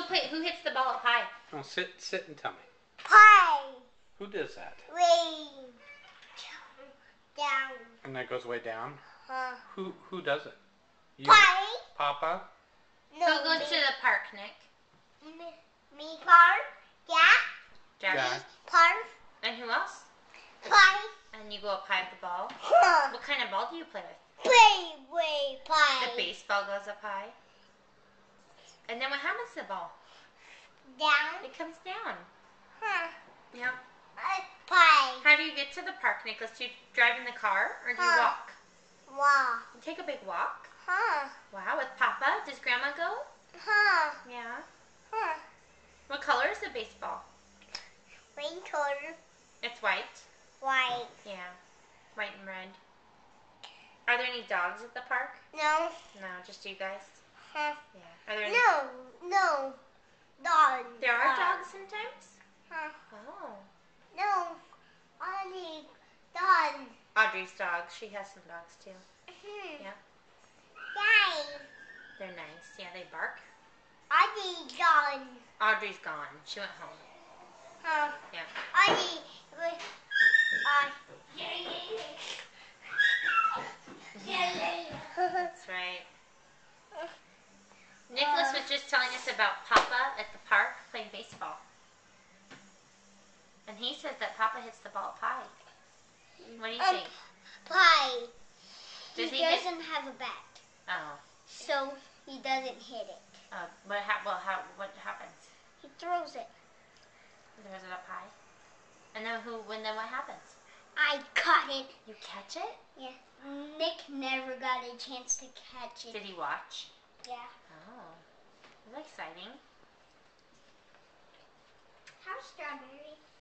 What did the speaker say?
Who hits the ball up high? Oh, sit and tell me. Pie. Who does that? Way down. And that goes way down? Huh. Who does it? You? Pie. Papa? No. Who goes to the park, Nick? Me. Park. Yeah. Jack. Jack. Park. And who else? Pie. And you go up high with the ball. Huh. What kind of ball do you play with? Way pie. The baseball goes up high. And then what happens to the ball? Down. It comes down. Huh. Yep. Pie. How do you get to the park, Nicholas? Do you drive in the car or do you Huh. walk? Wow. You take a big walk? Huh. Wow, with Papa? Does Grandma go? Huh. Yeah. Huh. What color is the baseball? Green color. It's white. White. Yeah. White and red. Are there any dogs at the park? No. No, just you guys? Huh. Yeah. Are there any? No. Dog. There are dogs sometimes? Huh. Oh. No. Only dog. Audrey's dog. She has some dogs too. Yeah. Yay. They're nice. Yeah, they bark. Only dog. Audrey's gone. She went home. Huh. Yeah. Only. That's right. Nicholas was just telling us about Papa at the park playing baseball. And he says that Papa hits the ball up high. What do you think? Pie. Does he he hit- doesn't have a bat, Oh. so he doesn't hit it. What happens? He throws it. He throws it up high. And then what happens? I caught it. You catch it? Yeah. Nick never got a chance to catch it. Did he watch? Yeah. Oh. That's exciting. How's Strawberry?